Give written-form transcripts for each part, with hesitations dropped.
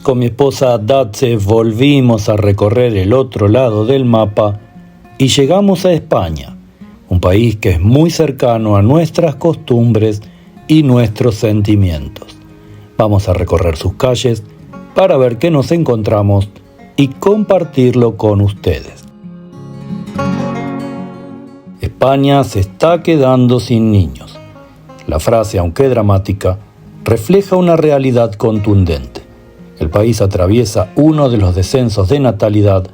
Con mi esposa Datse volvimos a recorrer el otro lado del mapa y llegamos a España, un país que es muy cercano a nuestras costumbres y nuestros sentimientos. Vamos a recorrer sus calles para ver qué nos encontramos y compartirlo con ustedes. España se está quedando sin niños. La frase, aunque dramática, refleja una realidad contundente. El país atraviesa uno de los descensos de natalidad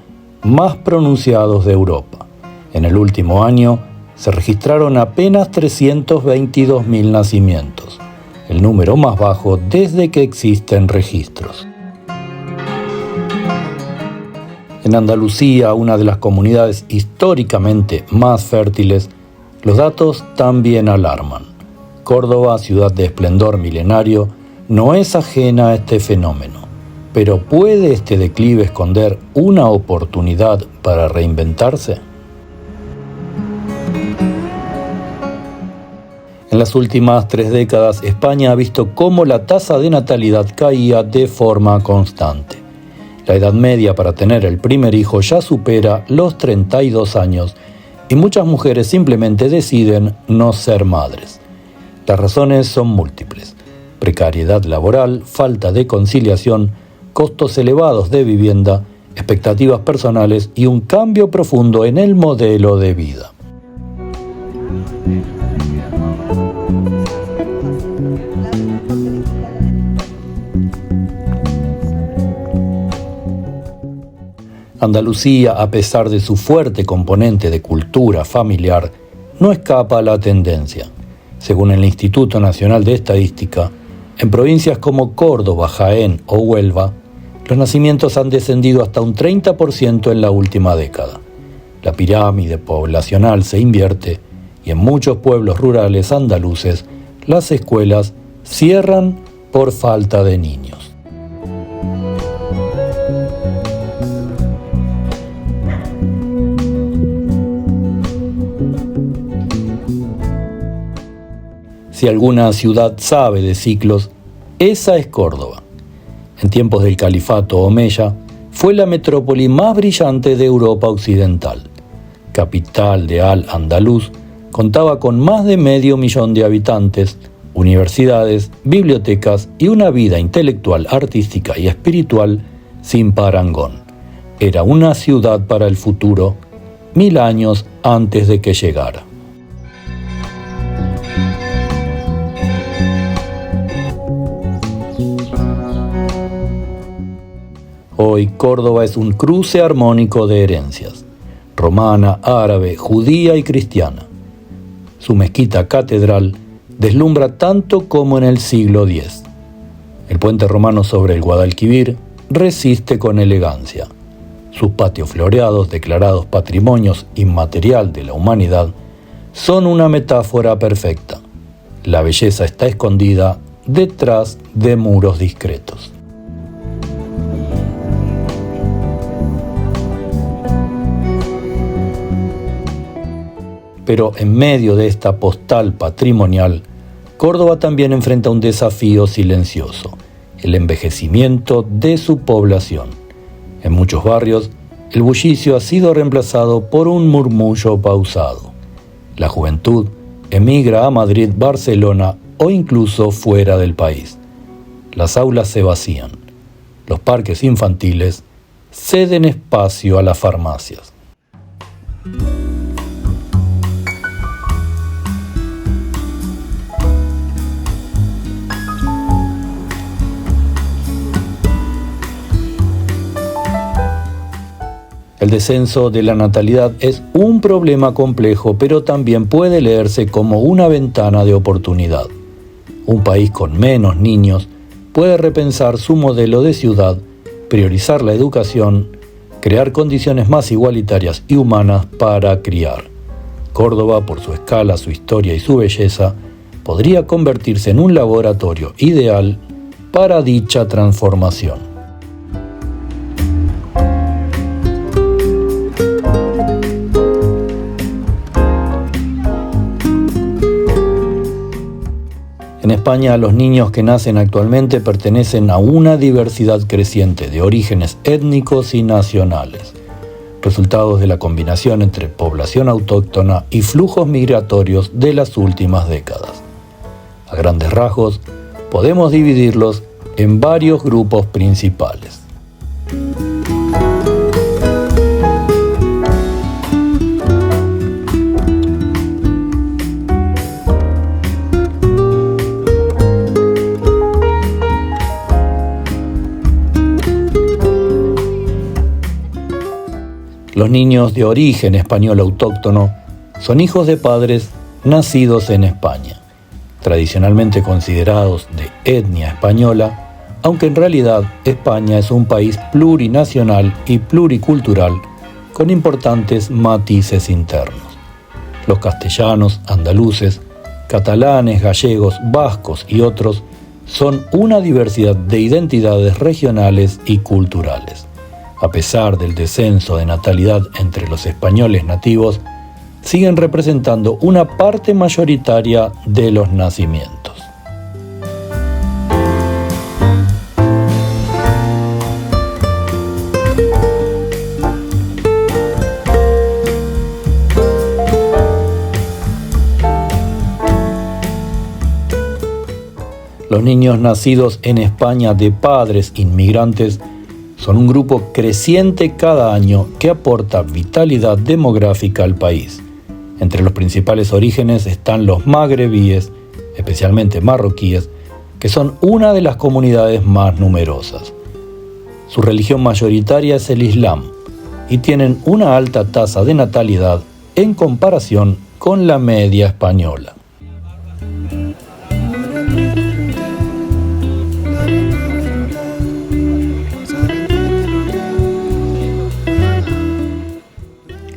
más pronunciados de Europa. En el último año se registraron apenas 322.000 nacimientos, el número más bajo desde que existen registros. En Andalucía, una de las comunidades históricamente más fértiles, los datos también alarman. Córdoba, ciudad de esplendor milenario, no es ajena a este fenómeno. Pero ¿puede este declive esconder una oportunidad para reinventarse? En las últimas 3 décadas, España ha visto cómo la tasa de natalidad caía de forma constante. La edad media para tener el primer hijo ya supera los 32 años y muchas mujeres simplemente deciden no ser madres. Las razones son múltiples: precariedad laboral, falta de conciliación, costos elevados de vivienda, expectativas personales y un cambio profundo en el modelo de vida. Andalucía, a pesar de su fuerte componente de cultura familiar, no escapa a la tendencia. Según el Instituto Nacional de Estadística, en provincias como Córdoba, Jaén o Huelva, los nacimientos han descendido hasta un 30% en la última década. La pirámide poblacional se invierte y en muchos pueblos rurales andaluces las escuelas cierran por falta de niños. Si alguna ciudad sabe de ciclos, esa es Córdoba. En tiempos del califato omeya, fue la metrópoli más brillante de Europa occidental. Capital de Al-Andalus, contaba con más de 500.000 de habitantes, universidades, bibliotecas y una vida intelectual, artística y espiritual sin parangón. Era una ciudad para el futuro, 1000 años antes de que llegara. Hoy Córdoba es un cruce armónico de herencias, romana, árabe, judía y cristiana. Su mezquita catedral deslumbra tanto como en el siglo X. El puente romano sobre el Guadalquivir resiste con elegancia. Sus patios floreados, declarados Patrimonios Inmaterial de la Humanidad, son una metáfora perfecta. La belleza está escondida detrás de muros discretos. Pero en medio de esta postal patrimonial, Córdoba también enfrenta un desafío silencioso: el envejecimiento de su población. En muchos barrios, el bullicio ha sido reemplazado por un murmullo pausado. La juventud emigra a Madrid, Barcelona o incluso fuera del país. Las aulas se vacían. Los parques infantiles ceden espacio a las farmacias. El descenso de la natalidad es un problema complejo, pero también puede leerse como una ventana de oportunidad. Un país con menos niños puede repensar su modelo de ciudad, priorizar la educación, crear condiciones más igualitarias y humanas para criar. Córdoba, por su escala, su historia y su belleza, podría convertirse en un laboratorio ideal para dicha transformación. En España, los niños que nacen actualmente pertenecen a una diversidad creciente de orígenes étnicos y nacionales, resultados de la combinación entre población autóctona y flujos migratorios de las últimas décadas. A grandes rasgos, podemos dividirlos en varios grupos principales. Los niños de origen español autóctono son hijos de padres nacidos en España, tradicionalmente considerados de etnia española, aunque en realidad España es un país plurinacional y pluricultural con importantes matices internos. Los castellanos, andaluces, catalanes, gallegos, vascos y otros son una diversidad de identidades regionales y culturales. A pesar del descenso de natalidad entre los españoles nativos, siguen representando una parte mayoritaria de los nacimientos. Los niños nacidos en España de padres inmigrantes son un grupo creciente cada año que aporta vitalidad demográfica al país. Entre los principales orígenes están los magrebíes, especialmente marroquíes, que son una de las comunidades más numerosas. Su religión mayoritaria es el Islam y tienen una alta tasa de natalidad en comparación con la media española.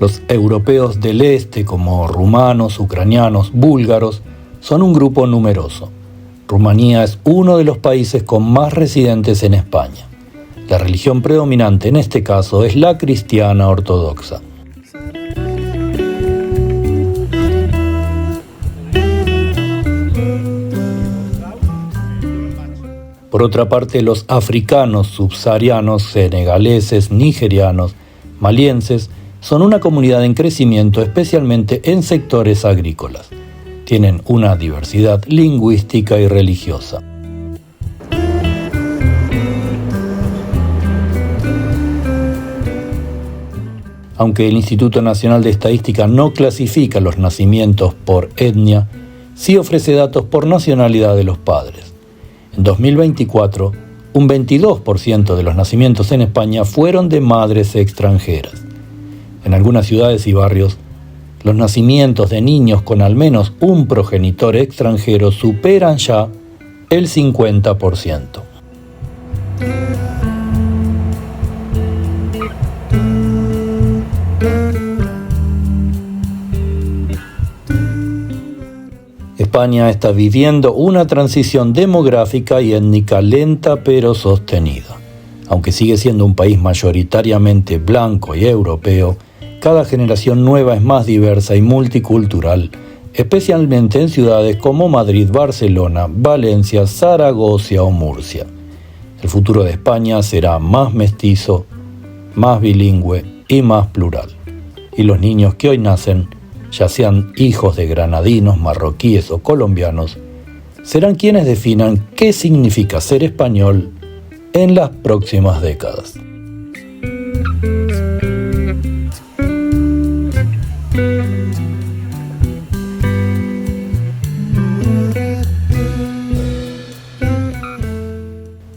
Los europeos del este, como rumanos, ucranianos, búlgaros, son un grupo numeroso. Rumanía es uno de los países con más residentes en España. La religión predominante en este caso es la cristiana ortodoxa. Por otra parte, los africanos subsaharianos, senegaleses, nigerianos, malienses, son una comunidad en crecimiento, especialmente en sectores agrícolas. Tienen una diversidad lingüística y religiosa. Aunque el Instituto Nacional de Estadística no clasifica los nacimientos por etnia, sí ofrece datos por nacionalidad de los padres. En 2024, un 22% de los nacimientos en España fueron de madres extranjeras. En algunas ciudades y barrios, los nacimientos de niños con al menos un progenitor extranjero superan ya el 50%. España está viviendo una transición demográfica y étnica lenta pero sostenida. Aunque sigue siendo un país mayoritariamente blanco y europeo, cada generación nueva es más diversa y multicultural, especialmente en ciudades como Madrid, Barcelona, Valencia, Zaragoza o Murcia. El futuro de España será más mestizo, más bilingüe y más plural. Y los niños que hoy nacen, ya sean hijos de granadinos, marroquíes o colombianos, serán quienes definan qué significa ser español en las próximas décadas.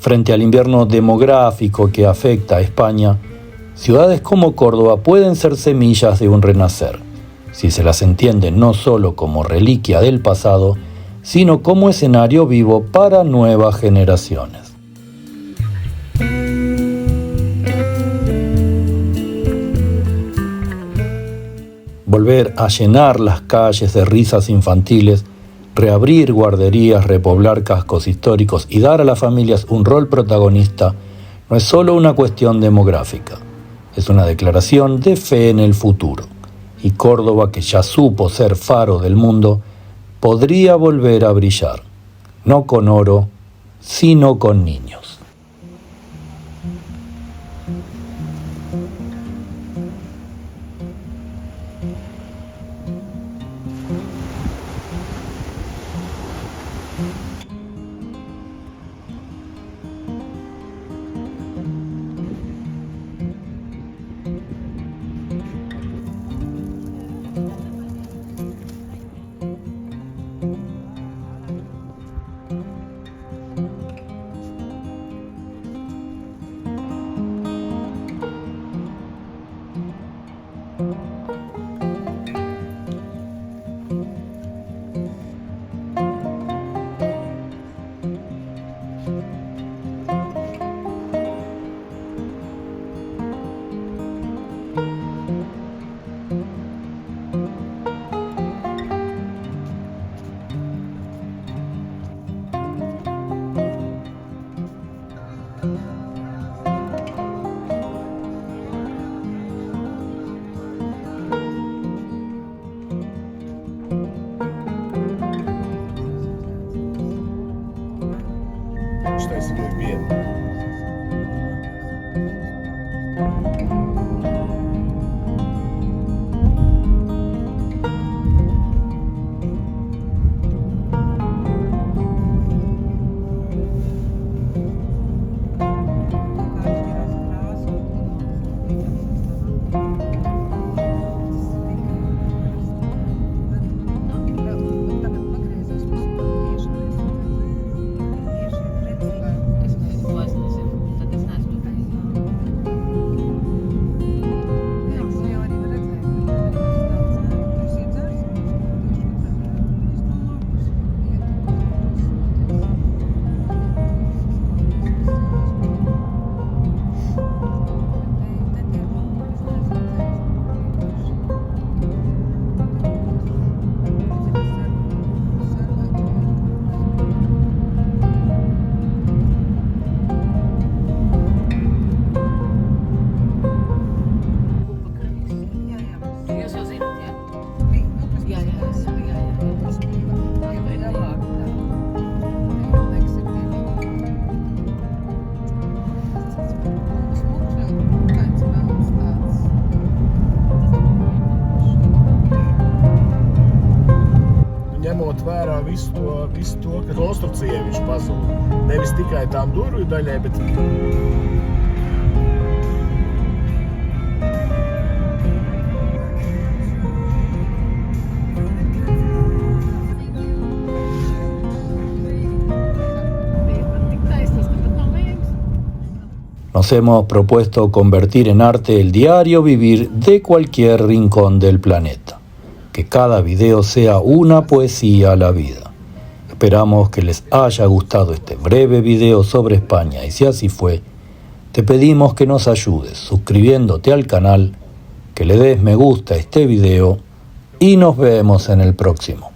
Frente al invierno demográfico que afecta a España, ciudades como Córdoba pueden ser semillas de un renacer, si se las entiende no solo como reliquia del pasado, sino como escenario vivo para nuevas generaciones. Volver a llenar las calles de risas infantiles, reabrir guarderías, repoblar cascos históricos y dar a las familias un rol protagonista no es solo una cuestión demográfica, es una declaración de fe en el futuro. Y Córdoba, que ya supo ser faro del mundo, podría volver a brillar. no con oro, sino con niños. Uztaisīju vienu. Ņemot vērā visu to, ka konstrukcijai viņš pazūd. Nevis tikai tām durvju daļai, bet Nos hemos propuesto convertir en arte el diario vivir de cualquier rincón del planeta. Que cada video sea una poesía a la vida. Esperamos que les haya gustado este breve video sobre España y si así fue, te pedimos que nos ayudes suscribiéndote al canal, que le des me gusta a este video y nos vemos en el próximo.